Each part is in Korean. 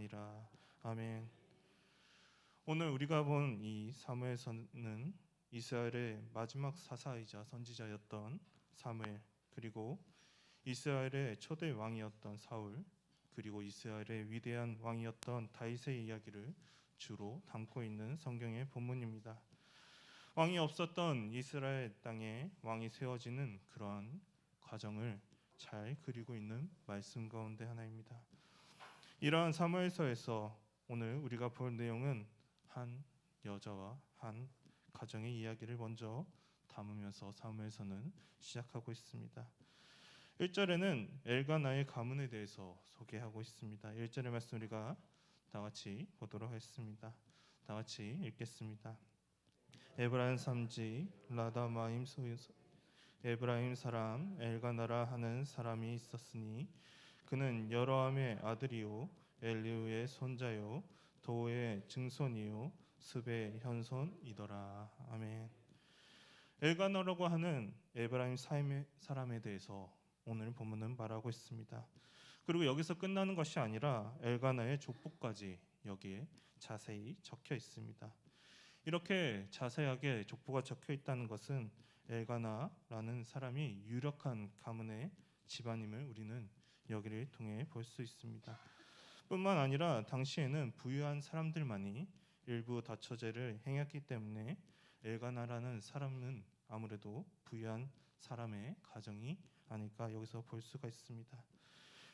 아니라. 아멘. 오늘 우리가 본 이 사무엘서는 이스라엘의 마지막 사사이자 선지자였던 사무엘, 그리고 이스라엘의 초대 왕이었던 사울, 그리고 이스라엘의 위대한 왕이었던 다윗의 이야기를 주로 담고 있는 성경의 본문입니다. 왕이 없었던 이스라엘 땅에 왕이 세워지는 그러한 과정을 잘 그리고 있는 말씀 가운데 하나입니다. 이러한 사무엘서에서 오늘 우리가 볼 내용은 한 여자와 한 가정의 이야기를 먼저 담으면서 사무엘서는 시작하고 있습니다. 1절에는 엘가나의 가문에 대해서 소개하고 있습니다. 1절의 말씀 우리가 다 같이 보도록 하겠습니다. 다 같이 읽겠습니다. 에브라임 삼지 라다마임 소유소 에브라임 사람 엘가나라 하는 사람이 있었으니 그는 여로함의 아들이요 엘리우의 손자요 도의 증손이요 습의 현손이더라. 아멘. 엘가나라고 하는 에브라임 사람에 대해서 오늘 본문은 말하고 있습니다. 그리고 여기서 끝나는 것이 아니라 엘가나의 족보까지 여기에 자세히 적혀 있습니다. 이렇게 자세하게 족보가 적혀 있다는 것은 엘가나라는 사람이 유력한 가문의 집안임을 우리는 여기를 통해 볼 수 있습니다. 뿐만 아니라 당시에는 부유한 사람들만이 일부 다처제를 행했기 때문에 엘가나라는 사람은 아무래도 부유한 사람의 가정이 아닐까 여기서 볼 수가 있습니다.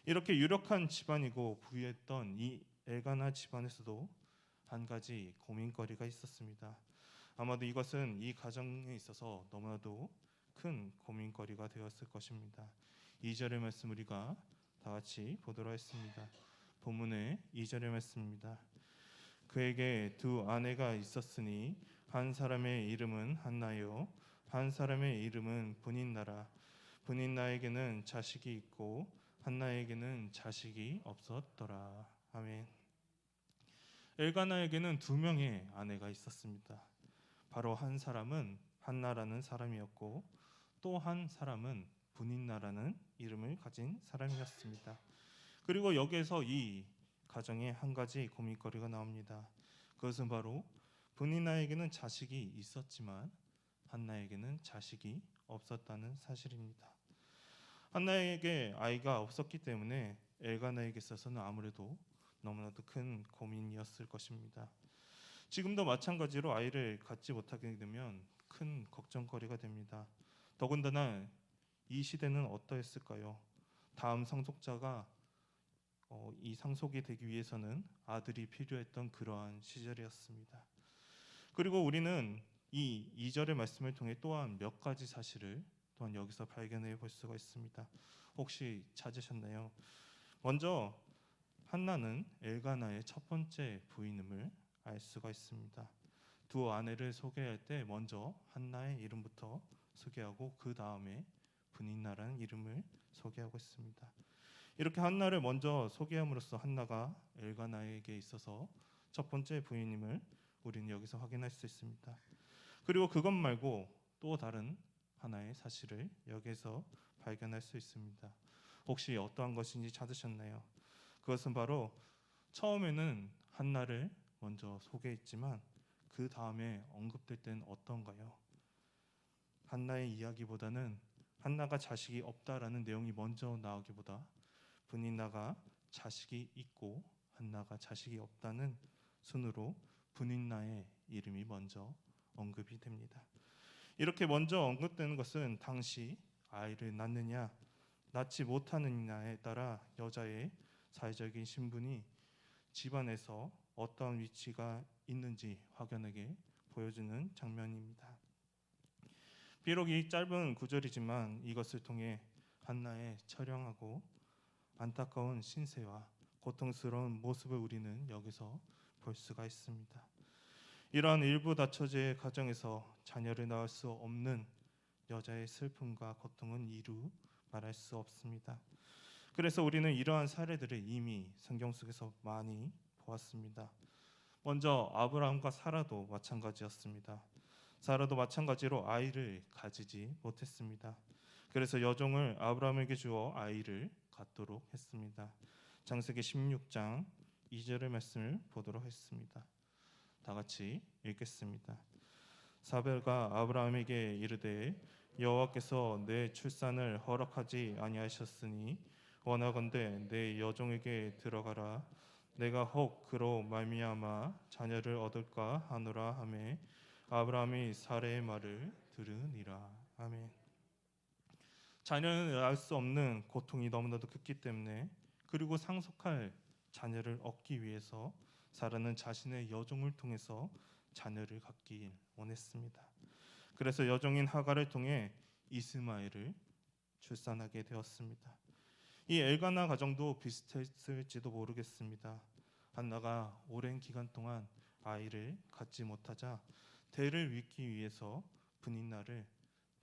이렇게 유력한 집안이고 부유했던 이 엘가나 집안에서도 한 가지 고민거리가 있었습니다. 아마도 이것은 이 가정에 있어서 너무나도 큰 고민거리가 되었을 것입니다. 2절의 말씀 우리가 다 같이 보도록 하겠습니다. 본문의 2절의 말씀입니다. 그에게 두 아내가 있었으니 한 사람의 이름은 한나요 한 사람의 이름은 분인나라. 분인나에게는 자식이 있고 한나에게는 자식이 없었더라. 아멘. 엘가나에게는 두 명의 아내가 있었습니다. 바로 한 사람은 한나라는 사람이었고 또 한 사람은 분인나라는 이름을 가진 사람이었습니다. 그리고 여기에서 이 가정에 한 가지 고민거리가 나옵니다. 그것은 바로 분인나에게는 자식이 있었지만 한나에게는 자식이 없었다는 사실입니다. 한나에게 아이가 없었기 때문에 엘가나에게 있어서는 아무래도 너무나도 큰 고민이었을 것입니다. 지금도 마찬가지로 아이를 갖지 못하게 되면 큰 걱정거리가 됩니다. 더군다나 이 시대는 어떠했을까요? 다음 상속자가 이 상속이 되기 위해서는 아들이 필요했던 그러한 시절이었습니다. 그리고 우리는 이 2절의 말씀을 통해 또한 몇 가지 사실을 또한 여기서 발견해 볼 수가 있습니다. 혹시 찾으셨나요? 먼저 한나는 엘가나의 첫 번째 부인임을 알 수가 있습니다. 두 아내를 소개할 때 먼저 한나의 이름부터 소개하고 그 다음에 분인나라는 이름을 소개하고 있습니다. 이렇게 한나를 먼저 소개함으로써 한나가 엘가나에게 있어서 첫 번째 부인임을 우리는 여기서 확인할 수 있습니다. 그리고 그것 말고 또 다른 하나의 사실을 여기서 발견할 수 있습니다. 혹시 어떠한 것인지 찾으셨나요? 그것은 바로 처음에는 한나를 먼저 소개했지만 그 다음에 언급될 때는 어떤가요? 한나의 이야기보다는 한나가 자식이 없다라는 내용이 먼저 나오기보다 분인나가 자식이 있고 한나가 자식이 없다는 순으로 분인나의 이름이 먼저 언급이 됩니다. 이렇게 먼저 언급되는 것은 당시 아이를 낳느냐 낳지 못하느냐에 따라 여자의 사회적인 신분이 집안에서 어떠한 위치가 있는지 확연하게 보여주는 장면입니다. 비록 이 짧은 구절이지만 이것을 통해 한나의 처량하고 안타까운 신세와 고통스러운 모습을 우리는 여기서 볼 수가 있습니다. 이러한 일부 다처제의 가정에서 자녀를 낳을 수 없는 여자의 슬픔과 고통은 이루 말할 수 없습니다. 그래서 우리는 이러한 사례들을 이미 성경 속에서 많이 보았습니다. 먼저 아브라함과 사라도 마찬가지였습니다. 사라도 마찬가지로 아이를 가지지 못했습니다. 그래서 여종을 아브라함에게 주어 아이를 갖도록 했습니다. 창세기 16장 2절의 말씀을 보도록 하겠습니다. 다 같이 읽겠습니다. 사벨가 아브라함에게 이르되 여호와께서 내 출산을 허락하지 아니하셨으니 원하건대 내 여종에게 들어가라. 내가 혹 그로 말미암아 자녀를 얻을까 하노라 하매 아브라함이 사레의 말을 들으니라. 아멘. 자녀는 알 수 없는 고통이 너무나도 크기 때문에, 그리고 상속할 자녀를 얻기 위해서 사라는 자신의 여종을 통해서 자녀를 갖길 원했습니다. 그래서 여종인 하갈을 통해 이스마엘을 출산하게 되었습니다. 이 엘가나 가정도 비슷했을지도 모르겠습니다. 한나가 오랜 기간 동안 아이를 갖지 못하자 대를 잇기 위해서 분인날을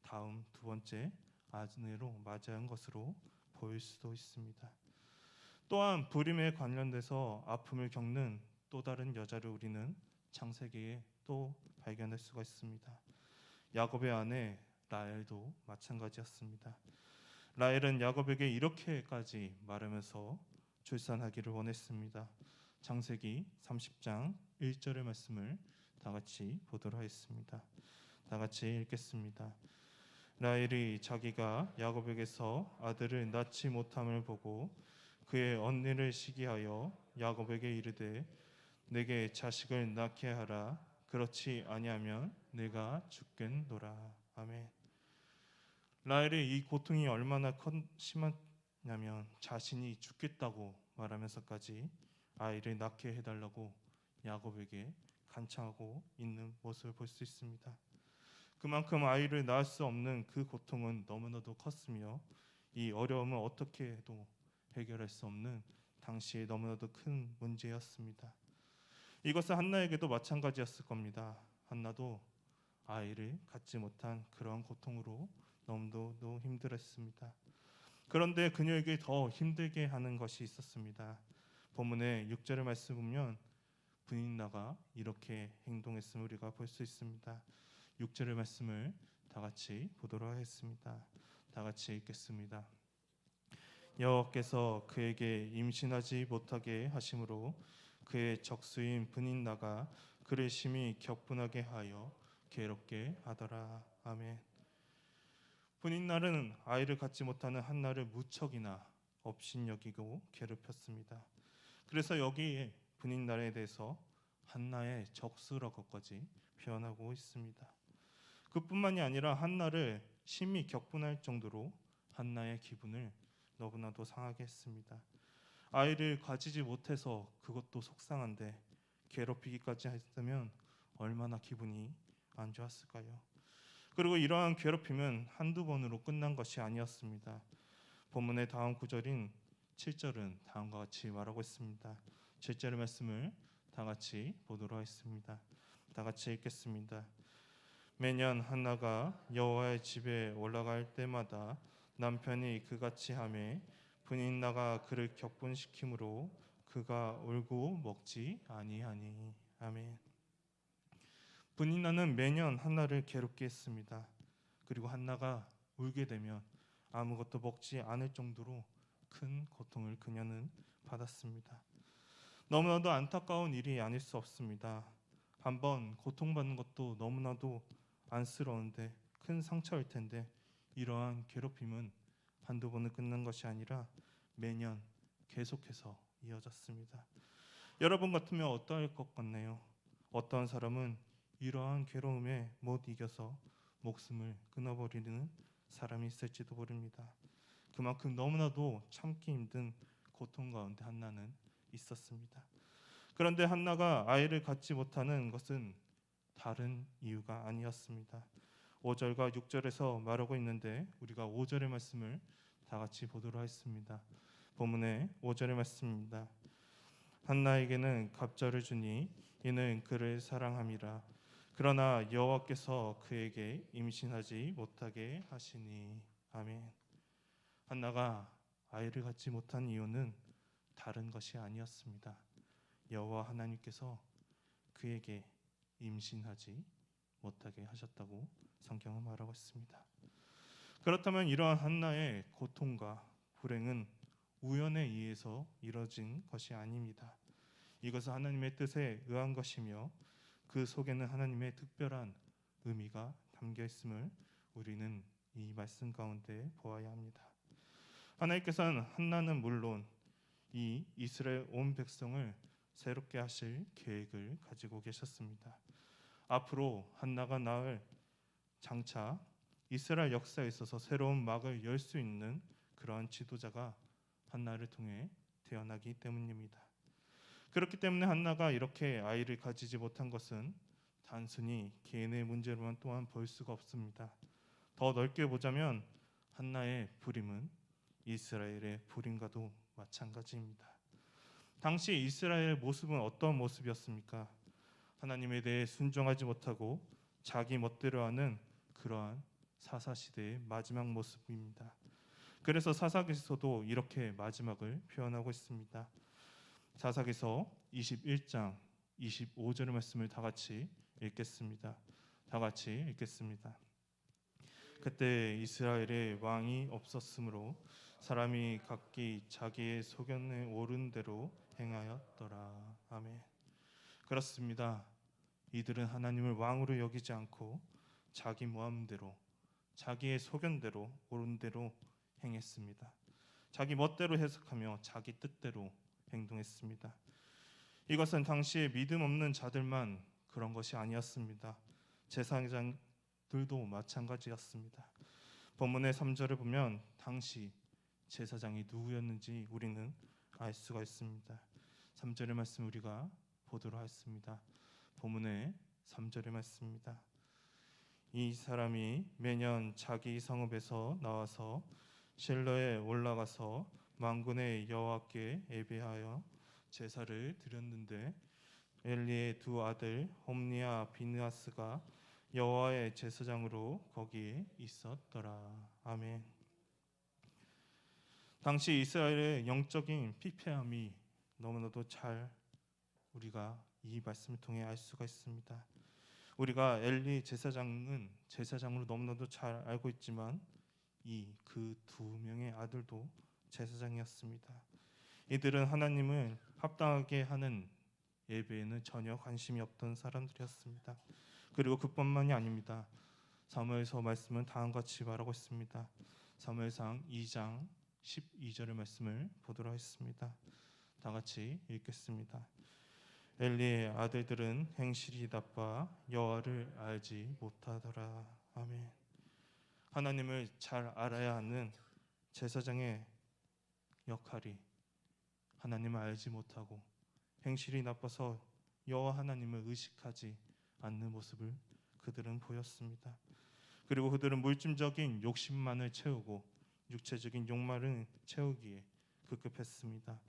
다음 두 번째 아내로 맞이한 것으로 보일 수도 있습니다. 또한 불임에 관련돼서 아픔을 겪는 또 다른 여자를 우리는 창세기에 또 발견할 수가 있습니다. 야곱의 아내 라헬도 마찬가지였습니다. 라헬은 야곱에게 이렇게까지 말하면서 출산하기를 원했습니다. 창세기 30장 1절의 말씀을 다 같이 보도록 하겠습니다. 다 같이 읽겠습니다. 라헬이 자기가 야곱에게서 아들을 낳지 못함을 보고 그의 언니를 시기하여 야곱에게 이르되 내게 자식을 낳게 하라. 그렇지 아니하면 내가 죽겠노라. 아멘. 라헬의 이 고통이 얼마나 심했냐면 자신이 죽겠다고 말하면서까지 아이를 낳게 해달라고 야곱에게 간청하고 있는 모습을 볼 수 있습니다. 그만큼 아이를 낳을 수 없는 그 고통은 너무나도 컸으며 이 어려움은 어떻게 해도 해결할 수 없는 당시에 너무나도 큰 문제였습니다. 이것은 한나에게도 마찬가지였을 겁니다. 한나도 아이를 갖지 못한 그러한 고통으로 너무도 힘들었습니다. 그런데 그녀에게 더 힘들게 하는 것이 있었습니다. 본문의 6절의 말씀 보면 분인나가 이렇게 행동했음을 우리가 볼 수 있습니다. 6절의 말씀을 다 같이 보도록 하겠습니다. 다 같이 읽겠습니다. 여호와께서 그에게 임신하지 못하게 하심으로 그의 적수인 분인나가 그를 심히 격분하게 하여 괴롭게 하더라. 아멘. 분인날은 아이를 갖지 못하는 한나를 무척이나 업신여기고 괴롭혔습니다. 그래서 여기에 분인날에 대해서 한나의 적수라고까지 표현하고 있습니다. 그뿐만이 아니라 한나를 심히 격분할 정도로 한나의 기분을 너무나도 상하게 했습니다. 아이를 가지지 못해서 그것도 속상한데 괴롭히기까지 했다면 얼마나 기분이 안 좋았을까요? 그리고 이러한 괴롭힘은 한두 번으로 끝난 것이 아니었습니다. 본문의 다음 구절인 7절은 다음과 같이 말하고 있습니다. 7절의 말씀을 다 같이 보도록 하겠습니다. 다 같이 읽겠습니다. 매년 한나가 여호와의 집에 올라갈 때마다 남편이 그같이 하매 분인나가 그를 격분시키므로 그가 울고 먹지 아니하니. 아멘. 분인나는 매년 한나를 괴롭게 했습니다. 그리고 한나가 울게 되면 아무것도 먹지 않을 정도로 큰 고통을 그녀는 받았습니다. 너무나도 안타까운 일이 아닐 수 없습니다. 한번 고통받는 것도 너무나도 안쓰러운데 큰 상처일 텐데 이러한 괴롭힘은 한두 번은 끝난 것이 아니라 매년 계속해서 이어졌습니다. 여러분 같으면 어떠할 것 같나요? 어떤 사람은 이러한 괴로움에 못 이겨서 목숨을 끊어버리는 사람이 있을지도 모릅니다. 그만큼 너무나도 참기 힘든 고통 가운데 한나는 있었습니다. 그런데 한나가 아이를 갖지 못하는 것은 다른 이유가 아니었습니다. 5절과 6절에서 말하고 있는데 우리가 5절의 말씀을 다 같이 보도록 하겠습니다. 본문의 5절의 말씀입니다. 한나에게는 갑절을 주니 이는 그를 사랑함이라. 그러나 여호와께서 그에게 임신하지 못하게 하시니. 아멘. 한나가 아이를 갖지 못한 이유는 다른 것이 아니었습니다. 여호와 하나님께서 그에게 임신하지 못하게 하셨다고 성경은 말하고 있습니다. 그렇다면 이러한 한나의 고통과 불행은 우연에 의해서 이뤄진 것이 아닙니다. 이것은 하나님의 뜻에 의한 것이며 그 속에는 하나님의 특별한 의미가 담겨 있음을 우리는 이 말씀 가운데 보아야 합니다. 하나님께서는 한나는 물론 이 이스라엘 온 백성을 새롭게 하실 계획을 가지고 계셨습니다. 앞으로 한나가 낳을 장차 이스라엘 역사에 있어서 새로운 막을 열 수 있는 그러한 지도자가 한나를 통해 태어나기 때문입니다. 그렇기 때문에 한나가 이렇게 아이를 가지지 못한 것은 단순히 개인의 문제로만 또한 볼 수가 없습니다. 더 넓게 보자면 한나의 불임은 이스라엘의 불임과도 마찬가지입니다. 당시 이스라엘의 모습은 어떤 모습이었습니까? 하나님에 대해 순종하지 못하고 자기 멋대로 하는 그러한 사사시대의 마지막 모습입니다. 그래서 사사기서도 이렇게 마지막을 표현하고 있습니다. 사사기서 21장 25절의 말씀을 다 같이 읽겠습니다. 그때 이스라엘에 왕이 없었으므로 사람이 각기 자기의 소견에 오른 대로 행하였더라. 아멘. 그렇습니다. 이들은 하나님을 왕으로 여기지 않고 자기 마음대로 자기의 소견대로 옳은 대로 행했습니다. 자기 멋대로 해석하며 자기 뜻대로 행동했습니다. 이것은 당시에 믿음 없는 자들만 그런 것이 아니었습니다. 제사장들도 마찬가지였습니다. 본문의 3절을 보면 당시 제사장이 누구였는지 우리는 알 수가 있습니다. 3절의 말씀 우리가 보도록 하겠습니다. 본문의 3절의 말씀입니다. 이 사람이 매년 자기 성읍에서 나와서 실로에 올라가서 만군의 여호와께 예배하여 제사를 드렸는데 엘리의 두 아들 홈니와 비느하스가 여호와의 제사장으로 거기에 있었더라. 아멘. 당시 이스라엘의 영적인 피폐함이 너무나도 잘 우리가 이 말씀을 통해 알 수가 있습니다. 우리가 엘리 제사장으로 너무나도 잘 알고 있지만 이 그 두 명의 아들도 제사장이었습니다. 이들은 하나님을 합당하게 하는 예배에는 전혀 관심이 없던 사람들이었습니다. 그리고 그뿐만이 아닙니다. 사무엘서 말씀은 다음과 같이 말하고 있습니다. 사무엘상 2장 12절의 말씀을 보도록 하겠습니다. 다 같이 읽겠습니다. 엘리의 아들들은 행실이 나빠 여호와를 알지 못하더라. 아멘. 하나님을 잘 알아야 하는 제사장의 역할이 하나님을 알지 못하고 행실이 나빠서 여호와 하나님을 의식하지 않는 모습을 그들은 보였습니다. 그리고 그들은 물질적인 욕심만을 채우고 육체적인 욕망을 채우기에 급급했습니다.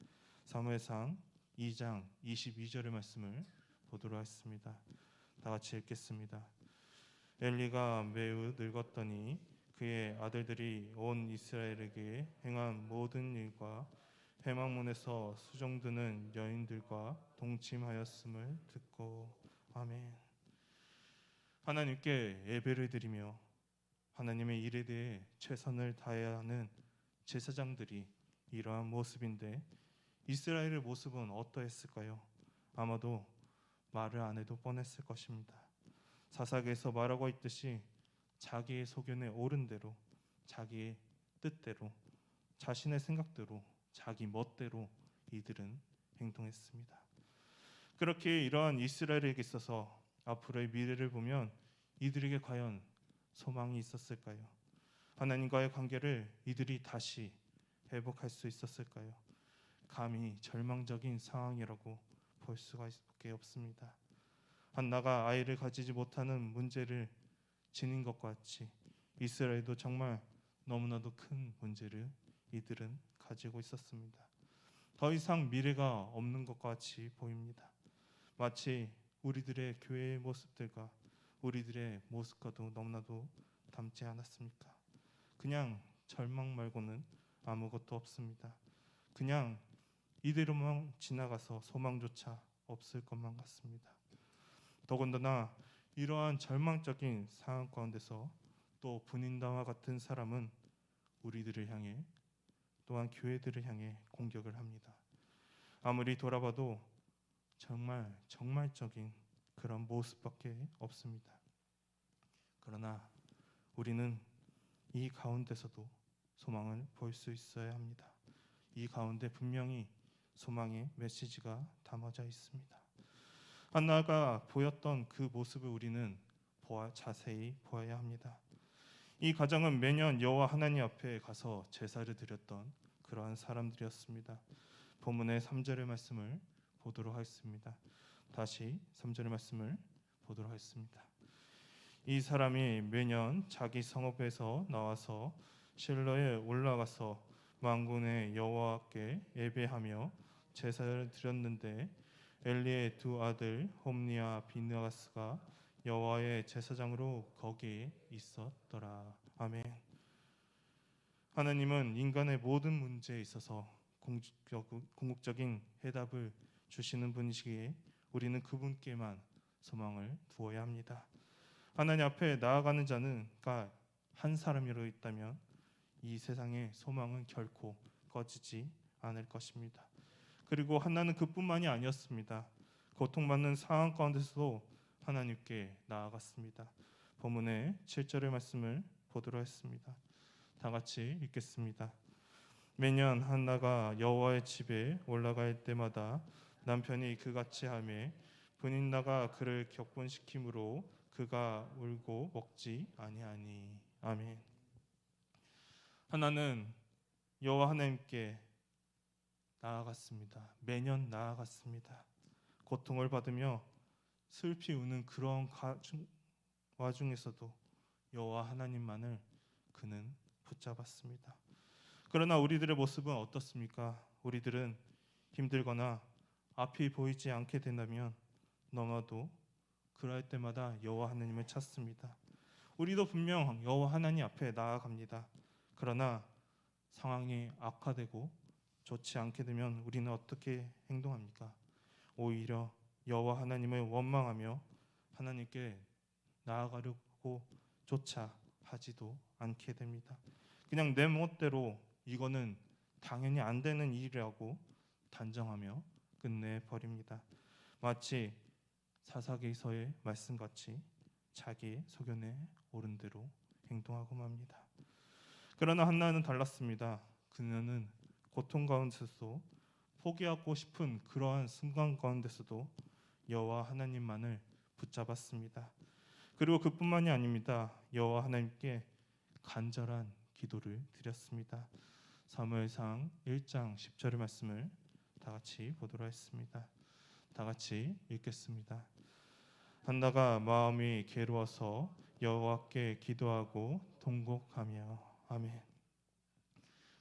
사무엘상 2장 22절의 말씀을 보도록 하겠습니다. 다 같이 읽겠습니다. 엘리가 매우 늙었더니 그의 아들들이 온 이스라엘에게 행한 모든 일과 회막문에서 수종드는 여인들과 동침하였음을 듣고 아멘. 하나님께 예배를 드리며 하나님의 일에 대해 최선을 다해야 하는 제사장들이 이러한 모습인데 이스라엘의 모습은 어떠했을까요? 아마도 말을 안 해도 뻔했을 것입니다. 사사기에서 말하고 있듯이 자기의 소견에 옳은 대로 자기의 뜻대로 자신의 생각대로 자기 멋대로 이들은 행동했습니다. 그렇게 이러한 이스라엘에게 있어서 앞으로의 미래를 보면 이들에게 과연 소망이 있었을까요? 하나님과의 관계를 이들이 다시 회복할 수 있었을까요? 감히 절망적인 상황이라고 볼 수밖에 없습니다. 한나가 아이를 가지지 못하는 문제를 지닌 것과 같이 이스라엘도 정말 너무나도 큰 문제를 이들은 가지고 있었습니다. 더 이상 미래가 없는 것과 같이 보입니다. 마치 우리들의 교회의 모습들과 우리들의 모습과도 너무나도 닮지 않았습니까? 그냥 절망 말고는 아무것도 없습니다. 그냥 이대로만 지나가서 소망조차 없을 것만 같습니다. 더군다나 이러한 절망적인 상황 가운데서 또 분인다와 같은 사람은 우리들을 향해 또한 교회들을 향해 공격을 합니다. 아무리 돌아봐도 정말 정말적인 그런 모습밖에 없습니다. 그러나 우리는 이 가운데서도 소망을 볼 수 있어야 합니다. 이 가운데 분명히 소망의 메시지가 담아져 있습니다. 한나가 보였던 그 모습을 우리는 자세히 보아야 합니다. 이 가정은 매년 여호와 하나님 앞에 가서 제사를 드렸던 그러한 사람들이었습니다. 본문의 3절의 말씀을 보도록 하겠습니다. 다시 3절의 말씀을 보도록 하겠습니다. 이 사람이 매년 자기 성읍에서 나와서 실로에 올라가서 만군의 여호와께 예배하며 제사를 드렸는데 엘리의 두 아들 홈니와 비느하스가 여호와의 제사장으로 거기에 있었더라. 아멘. 하나님은 인간의 모든 문제에 있어서 궁극적인 해답을 주시는 분이시기에 우리는 그분께만 소망을 두어야 합니다. 하나님 앞에 나아가는 자가 한 사람이라도 있다면 이 세상의 소망은 결코 꺼지지 않을 것입니다. 그리고 한나는 그뿐만이 아니었습니다. 고통받는 상황 가운데서도 하나님께 나아갔습니다. 본문의 7절의 말씀을 보도록 했습니다. 다 같이 읽겠습니다. 매년 한나가 여호와의 집에 올라갈 때마다 남편이 그같이 하매 분인나가 그를 격분시키므로 그가 울고 먹지 아니하니. 아멘. 한나는 여호와 하나님께 나아갔습니다. 매년 나아갔습니다. 고통을 받으며 슬피 우는 그런 와중에서도 여호와 하나님만을 그는 붙잡았습니다. 그러나 우리들의 모습은 어떻습니까? 우리들은 힘들거나 앞이 보이지 않게 된다면 너무나도 그럴 때마다 여호와 하나님을 찾습니다. 우리도 분명 여호와 하나님 앞에 나아갑니다. 그러나 상황이 악화되고 좋지 않게 되면 우리는 어떻게 행동합니까? 오히려 여호와 하나님을 원망하며 하나님께 나아가려고 조차 하지도 않게 됩니다. 그냥 내 멋대로 이거는 당연히 안 되는 일이라고 단정하며 끝내버립니다. 마치 사사기서의 말씀같이 자기의 소견에 오른 대로 행동하고 맙니다. 그러나 한나는 달랐습니다. 그녀는 고통 가운데서도 포기하고 싶은 그러한 순간 가운데서도 여호와 하나님만을 붙잡았습니다. 그리고 그뿐만이 아닙니다. 여호와 하나님께 간절한 기도를 드렸습니다. 사무엘상 1장 10절의 말씀을 다 같이 보도록 하겠습니다. 다 같이 읽겠습니다. 한나가 마음이 괴로워서 여호와께 기도하고 통곡하며. 아멘.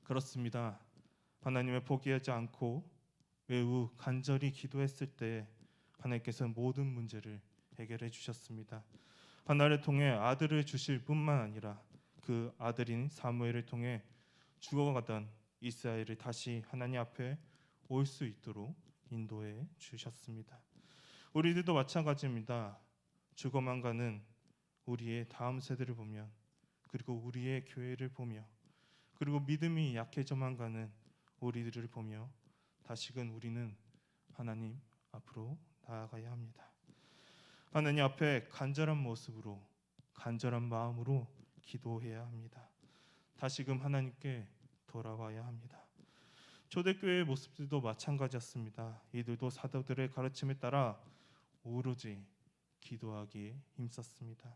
그렇습니다. 하나님을 포기하지 않고 매우 간절히 기도했을 때 하나님께서 모든 문제를 해결해 주셨습니다. 한나를 통해 아들을 주실 뿐만 아니라 그 아들인 사무엘을 통해 죽어가던 이스라엘을 다시 하나님 앞에 올 수 있도록 인도해 주셨습니다. 우리들도 마찬가지입니다. 죽어만 가는 우리의 다음 세대를 보면, 그리고 우리의 교회를 보며, 그리고 믿음이 약해져만 가는 우리들을 보며 다시금 우리는 하나님 앞으로 나아가야 합니다. 하나님 앞에 간절한 모습으로, 간절한 마음으로 기도해야 합니다. 다시금 하나님께 돌아와야 합니다. 초대교회의 모습들도 마찬가지였습니다. 이들도 사도들의 가르침에 따라 오로지 기도하기에 힘썼습니다.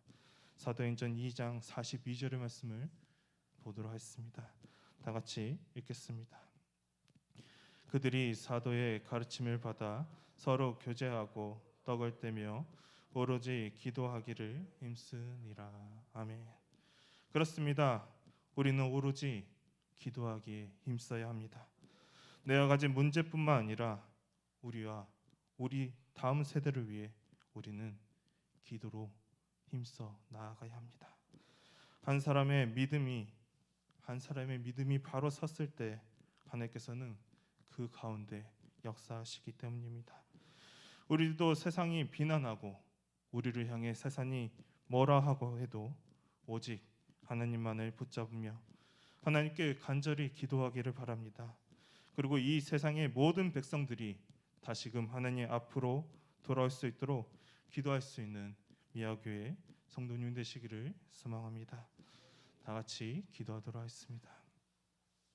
사도행전 2장 42절의 말씀을 보도록 하겠습니다. 다 같이 읽겠습니다. 그들이 사도의 가르침을 받아 서로 교제하고 떡을 떼며 오로지 기도하기를 힘쓰니라. 아멘. 그렇습니다. 우리는 오로지 기도하기에 힘써야 합니다. 내가 가진 문제뿐만 아니라 우리와 우리 다음 세대를 위해 우리는 기도로 힘써 나아가야 합니다. 한 사람의 믿음이 바로 섰을 때 하나님께서는 그 가운데 역사하시기 때문입니다. 우리도 세상이 비난하고 우리를 향해 세상이 뭐라 하고 해도 오직 하나님만을 붙잡으며 하나님께 간절히 기도하기를 바랍니다. 그리고 이 세상의 모든 백성들이 다시금 하나님 앞으로 돌아올 수 있도록 기도할 수 있는 미아교회 성도님 되시기를 소망합니다. 다 같이 기도하도록 하겠습니다.